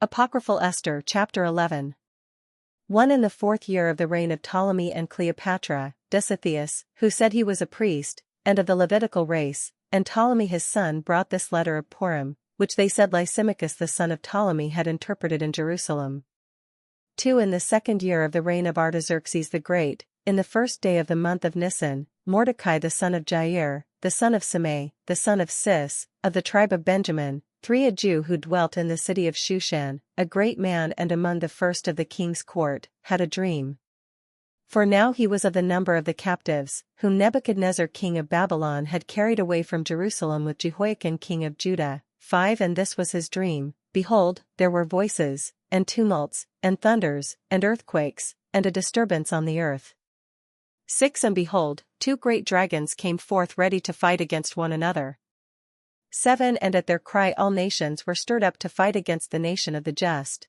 Apocryphal Esther chapter 11. 1 In the 4th year of the reign of Ptolemy and Cleopatra, Dositheus, who said he was a priest, and of the Levitical race, and Ptolemy his son brought this letter of Purim, which they said Lysimachus the son of Ptolemy had interpreted in Jerusalem. 2 In the 2nd year of the reign of Artaxerxes the Great, in the 1st day of the month of Nisan, Mordecai the son of Jair, the son of Simei, the son of Cis, of the tribe of Benjamin, a Jew who dwelt in the city of Shushan, a great man and among the first of the king's court, had a dream. For now he was of the number of the captives, whom Nebuchadnezzar king of Babylon had carried away from Jerusalem with Jehoiakim king of Judah. 5 And this was his dream: behold, there were voices, and tumults, and thunders, and earthquakes, and a disturbance on the earth. 6 And behold, 2 great dragons came forth ready to fight against one another. 7 And at their cry all nations were stirred up to fight against the nation of the just.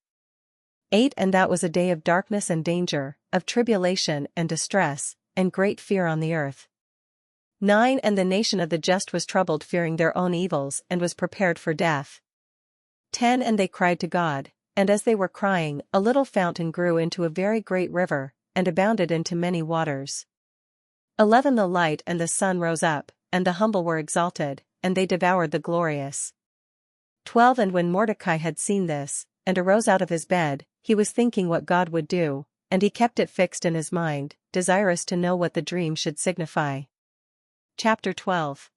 8 And that was a day of darkness and danger, of tribulation and distress, and great fear on the earth. 9 And the nation of the just was troubled, fearing their own evils, and was prepared for death. 10 And they cried to God, and as they were crying, a little fountain grew into a very great river, and abounded into many waters. 11 The light and the sun rose up, and the humble were exalted, and they devoured the glorious. 12 And when Mordecai had seen this, and arose out of his bed, he was thinking what God would do, and he kept it fixed in his mind, desirous to know what the dream should signify. Chapter 12.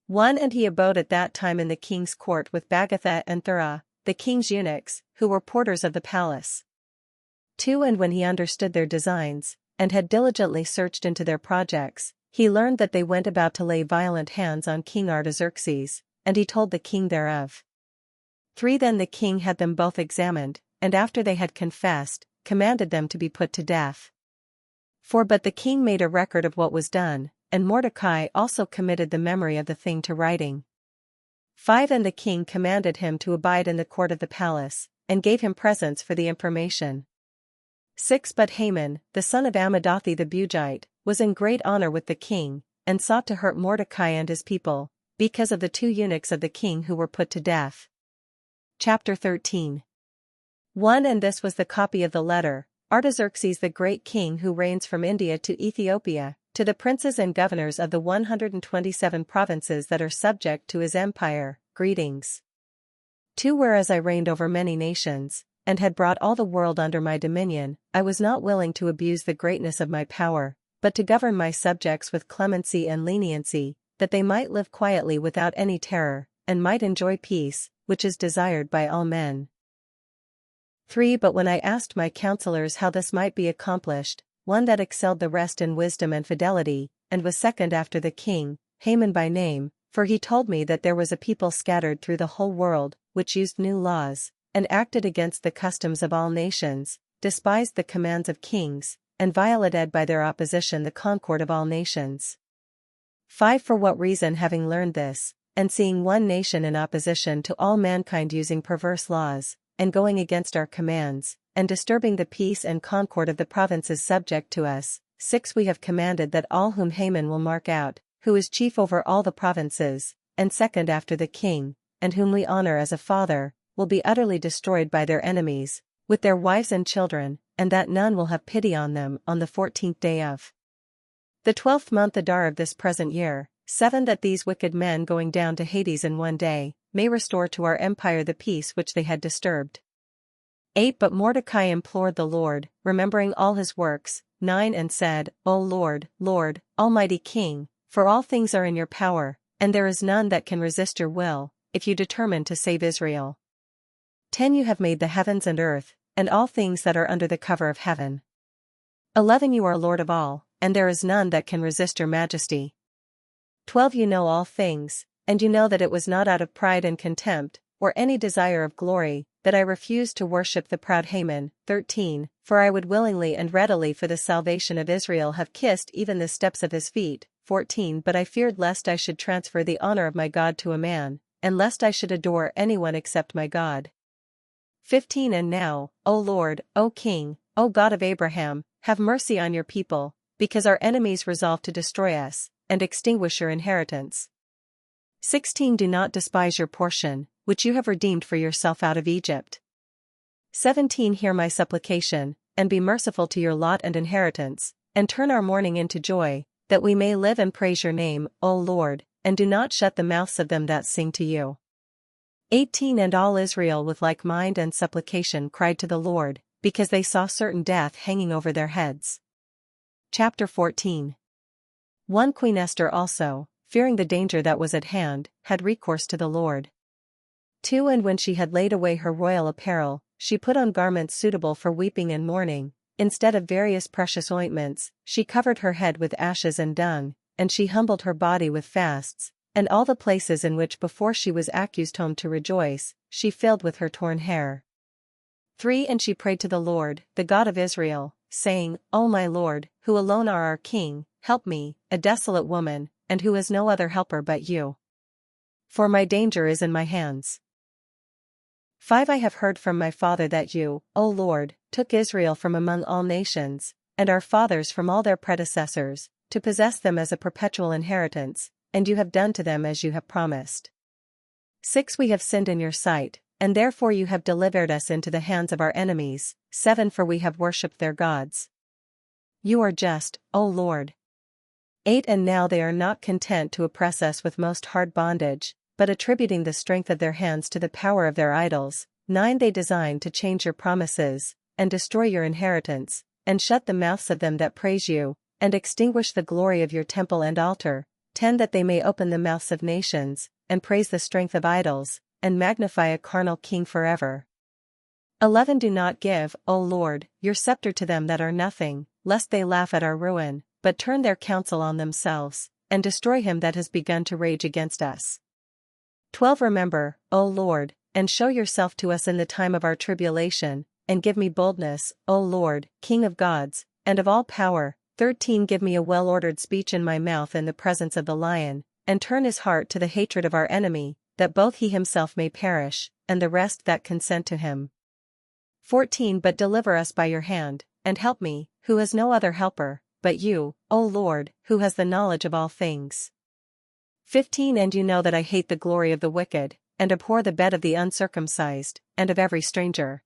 1 And he abode at that time in the king's court with Bagatha and Thura, the king's eunuchs, who were porters of the palace. 2 And when he understood their designs, and had diligently searched into their projects, he learned that they went about to lay violent hands on King Artaxerxes, and he told the king thereof. 3 Then the king had them both examined, and after they had confessed, commanded them to be put to death. 4 But the king made a record of what was done, and Mordecai also committed the memory of the thing to writing. 5 And the king commanded him to abide in the court of the palace, and gave him presents for the information. 6 But Haman, the son of Ammedatha the Bugite, was in great honor with the king, and sought to hurt Mordecai and his people, because of the 2 eunuchs of the king who were put to death. Chapter 13. 1 And this was the copy of the letter: Artaxerxes the great king who reigns from India to Ethiopia, to the princes and governors of the 127 provinces that are subject to his empire, greetings. 2 Whereas I reigned over many nations, and had brought all the world under my dominion, I was not willing to abuse the greatness of my power, but to govern my subjects with clemency and leniency, that they might live quietly without any terror, and might enjoy peace, which is desired by all men. 3 But when I asked my counselors how this might be accomplished, one that excelled the rest in wisdom and fidelity, and was second after the king, Haman by name, for he told me that there was a people scattered through the whole world, which used new laws, and acted against the customs of all nations, despised the commands of kings, and violated by their opposition the concord of all nations. 5 For what reason, having learned this, and seeing one nation in opposition to all mankind using perverse laws, and going against our commands, and disturbing the peace and concord of the provinces subject to us, 6 We have commanded that all whom Haman will mark out, who is chief over all the provinces, and second after the king, and whom we honor as a father, will be utterly destroyed by their enemies, with their wives and children, and that none will have pity on them on the 14th day of the 12th month Adar of this present year. 7 That these wicked men going down to Hades in one day, may restore to our empire the peace which they had disturbed. 8 But Mordecai implored the Lord, remembering all his works. 9 And said, O Lord, Lord, Almighty King, for all things are in your power, and there is none that can resist your will, if you determine to save Israel. 10 You have made the heavens and earth, and all things that are under the cover of heaven. 11 You are Lord of all, and there is none that can resist your majesty. 12 You know all things, and you know that it was not out of pride and contempt, or any desire of glory, that I refused to worship the proud Haman. 13 For I would willingly and readily for the salvation of Israel have kissed even the steps of his feet. 14 But I feared lest I should transfer the honor of my God to a man, and lest I should adore anyone except my God. 15 And now, O Lord, O King, O God of Abraham, have mercy on your people, because our enemies resolve to destroy us, and extinguish your inheritance. 16 Do not despise your portion, which you have redeemed for yourself out of Egypt. 17 Hear my supplication, and be merciful to your lot and inheritance, and turn our mourning into joy, that we may live and praise your name, O Lord, and do not shut the mouths of them that sing to you. 18 And all Israel with like mind and supplication cried to the Lord, because they saw certain death hanging over their heads. Chapter 14. 1 Queen Esther also, fearing the danger that was at hand, had recourse to the Lord. 2 And when she had laid away her royal apparel, she put on garments suitable for weeping and mourning. Instead of various precious ointments, she covered her head with ashes and dung, and she humbled her body with fasts, and all the places in which before she was accused home to rejoice, she filled with her torn hair. 3 And she prayed to the Lord, the God of Israel, saying, O my Lord, who alone are our King, help me, a desolate woman, and who has no other helper but you. For my danger is in my hands. 5 I have heard from my father that you, O Lord, took Israel from among all nations, and our fathers from all their predecessors, to possess them as a perpetual inheritance, and you have done to them as you have promised. 6 We have sinned in your sight, and therefore you have delivered us into the hands of our enemies. 7 For we have worshipped their gods. You are just, O Lord. 8 And now they are not content to oppress us with most hard bondage, but attributing the strength of their hands to the power of their idols. 9 They design to change your promises, and destroy your inheritance, and shut the mouths of them that praise you, and extinguish the glory of your temple and altar. 10 That they may open the mouths of nations, and praise the strength of idols, and magnify a carnal king forever. 11 Do not give, O Lord, your scepter to them that are nothing, lest they laugh at our ruin, but turn their counsel on themselves, and destroy him that has begun to rage against us. 12 Remember, O Lord, and show yourself to us in the time of our tribulation, and give me boldness, O Lord, King of gods, and of all power. 13 Give me a well-ordered speech in my mouth in the presence of the lion, and turn his heart to the hatred of our enemy, that both he himself may perish, and the rest that consent to him. 14 But deliver us by your hand, and help me, who has no other helper, but you, O Lord, who has the knowledge of all things. 15 And you know that I hate the glory of the wicked, and abhor the bed of the uncircumcised, and of every stranger.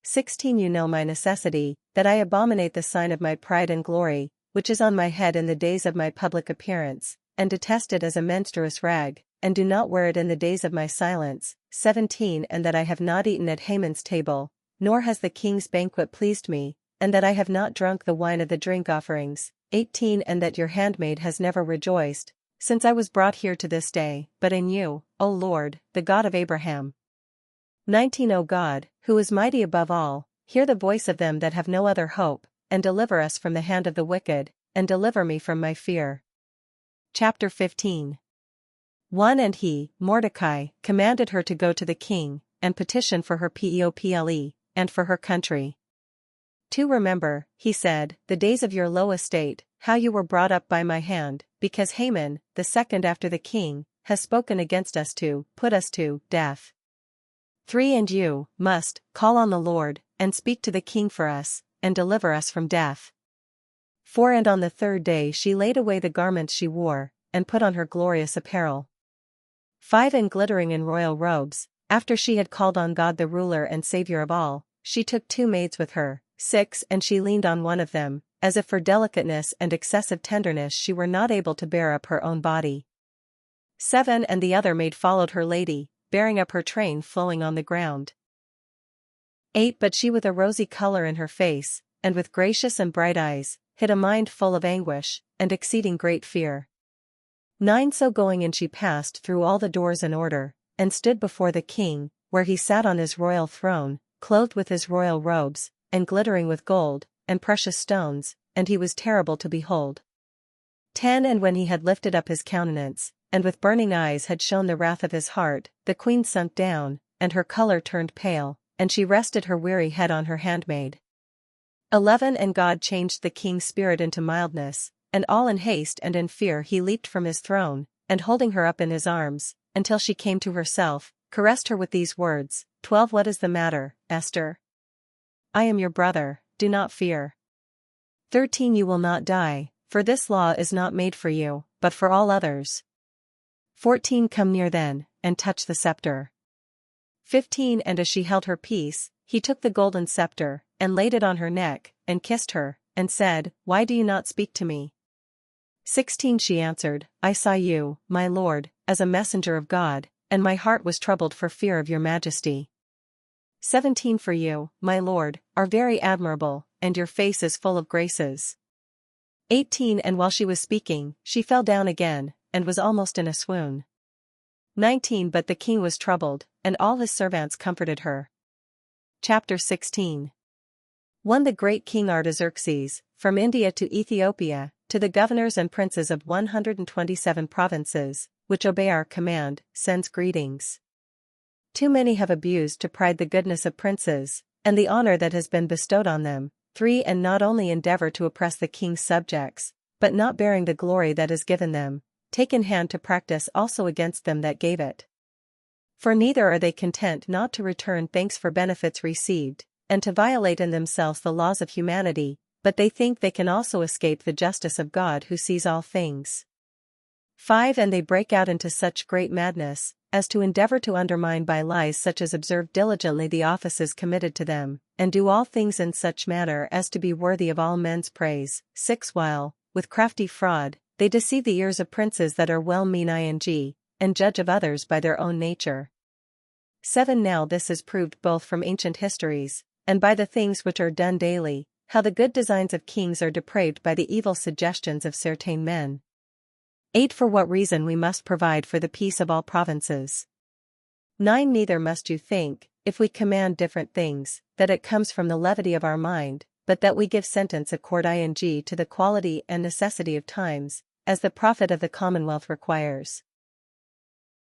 16 You know my necessity, that I abominate the sign of my pride and glory, which is on my head in the days of my public appearance, and detest it as a menstruous rag, and do not wear it in the days of my silence. 17 And that I have not eaten at Haman's table, nor has the king's banquet pleased me, and that I have not drunk the wine of the drink offerings. 18 And that your handmaid has never rejoiced, since I was brought here to this day, but in you, O Lord, the God of Abraham. 19 O God, who is mighty above all, hear the voice of them that have no other hope, and deliver us from the hand of the wicked, and deliver me from my fear. Chapter 15. 1 And he, Mordecai, commanded her to go to the king, and petition for her people, and for her country. 2 Remember, he said, the days of your low estate, how you were brought up by my hand, because Haman, the second after the king, has spoken against us to put us to death. 3 And you must call on the Lord, and speak to the king for us, and deliver us from death. 4 And on the third day she laid away the garments she wore, and put on her glorious apparel. 5 And glittering in royal robes, after she had called on God the ruler and Savior of all, she took 2 maids with her. 6 And she leaned on one of them, as if for delicateness and excessive tenderness she were not able to bear up her own body. 7 And the other maid followed her lady, bearing up her train flowing on the ground. 8 But she with a rosy color in her face, and with gracious and bright eyes, hid a mind full of anguish, and exceeding great fear. 9 So going in she passed through all the doors in order, and stood before the king, where he sat on his royal throne, clothed with his royal robes, and glittering with gold, and precious stones, and he was terrible to behold. 10 And when he had lifted up his countenance, and with burning eyes had shown the wrath of his heart, the queen sunk down, and her color turned pale, and she rested her weary head on her handmaid. 11 And God changed the king's spirit into mildness, and all in haste and in fear he leaped from his throne, and holding her up in his arms, until she came to herself, caressed her with these words. 12 What is the matter, Esther? I am your brother, do not fear. 13 You will not die, for this law is not made for you, but for all others. 14 Come near then, and touch the scepter. 15 And as she held her peace, he took the golden scepter, and laid it on her neck, and kissed her, and said, Why do you not speak to me? 16 She answered, I saw you, my lord, as a messenger of God, and my heart was troubled for fear of your majesty. 17 For you, my lord, are very admirable, and your face is full of graces. 18 And while she was speaking, she fell down again, and was almost in a swoon. 19 But the king was troubled, and all his servants comforted her. Chapter 16. 1 The great king Artaxerxes, from India to Ethiopia, to the governors and princes of 127 provinces, which obey our command, sends greetings. Too many have abused to pride the goodness of princes, and the honor that has been bestowed on them. 3 And not only endeavor to oppress the king's subjects, but not bearing the glory that is given them, take in hand to practice also against them that gave it. For neither are they content not to return thanks for benefits received, and to violate in themselves the laws of humanity, but they think they can also escape the justice of God who sees all things. 5 And they break out into such great madness, as to endeavor to undermine by lies such as observe diligently the offices committed to them, and do all things in such manner as to be worthy of all men's praise. 6 While, with crafty fraud, they deceive the ears of princes that are well-meaning, and judge of others by their own nature. 7 Now this is proved both from ancient histories, and by the things which are done daily, how the good designs of kings are depraved by the evil suggestions of certain men. 8 For what reason we must provide for the peace of all provinces. 9 Neither must you think, if we command different things, that it comes from the levity of our mind, but that we give sentence according to the quality and necessity of times, as the profit of the commonwealth requires.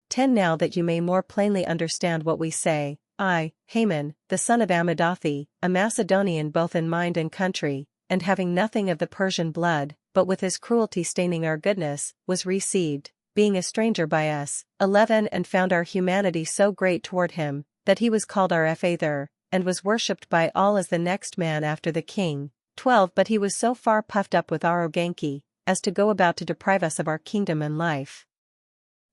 10 Now that you may more plainly understand what we say, I, Haman, the son of Ammedatha, a Macedonian both in mind and country, and having nothing of the Persian blood, but with his cruelty staining our goodness, was received, being a stranger by us. 11 And found our humanity so great toward him, that he was called our Father, and was worshipped by all as the next man after the king. 12 But he was so far puffed up with arrogance, as to go about to deprive us of our kingdom and life.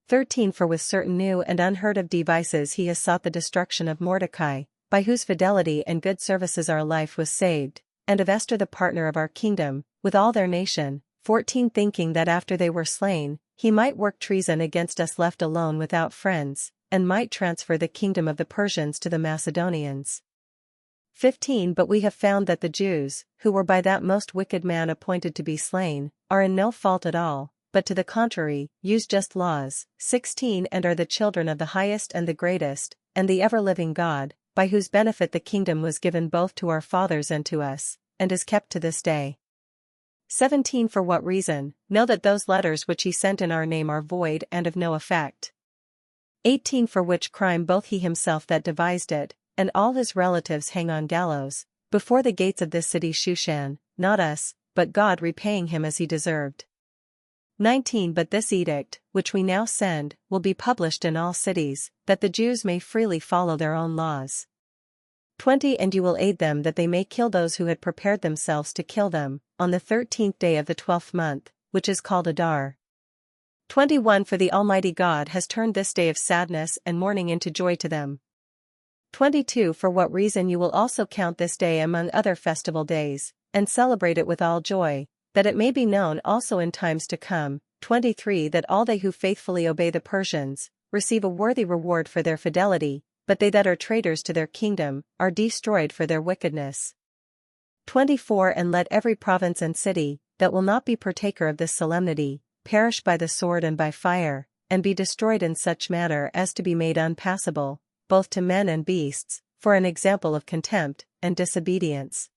13 For with certain new and unheard of devices he has sought the destruction of Mordecai, by whose fidelity and good services our life was saved, and of Esther the partner of our kingdom, with all their nation. 14 Thinking that after they were slain, he might work treason against us left alone without friends, and might transfer the kingdom of the Persians to the Macedonians. 15 But we have found that the Jews, who were by that most wicked man appointed to be slain, are in no fault at all, but to the contrary, use just laws. 16 And are the children of the highest and the greatest, and the ever-living God, by whose benefit the kingdom was given both to our fathers and to us, and is kept to this day. 17 For what reason? Know that those letters which he sent in our name are void and of no effect. 18 For which crime both he himself that devised it, and all his relatives hang on gallows, before the gates of this city Shushan, not us, but God repaying him as he deserved. 19 But this edict, which we now send, will be published in all cities, that the Jews may freely follow their own laws. 20 And you will aid them that they may kill those who had prepared themselves to kill them, on the 13th day of the 12th month, which is called Adar. 21 For the Almighty God has turned this day of sadness and mourning into joy to them. 22 For what reason you will also count this day among other festival days, and celebrate it with all joy, that it may be known also in times to come. 23 That all they who faithfully obey the Persians, receive a worthy reward for their fidelity, but they that are traitors to their kingdom, are destroyed for their wickedness. 24 And let every province and city, that will not be partaker of this solemnity, perish by the sword and by fire, and be destroyed in such manner as to be made unpassable, both to men and beasts, for an example of contempt and disobedience.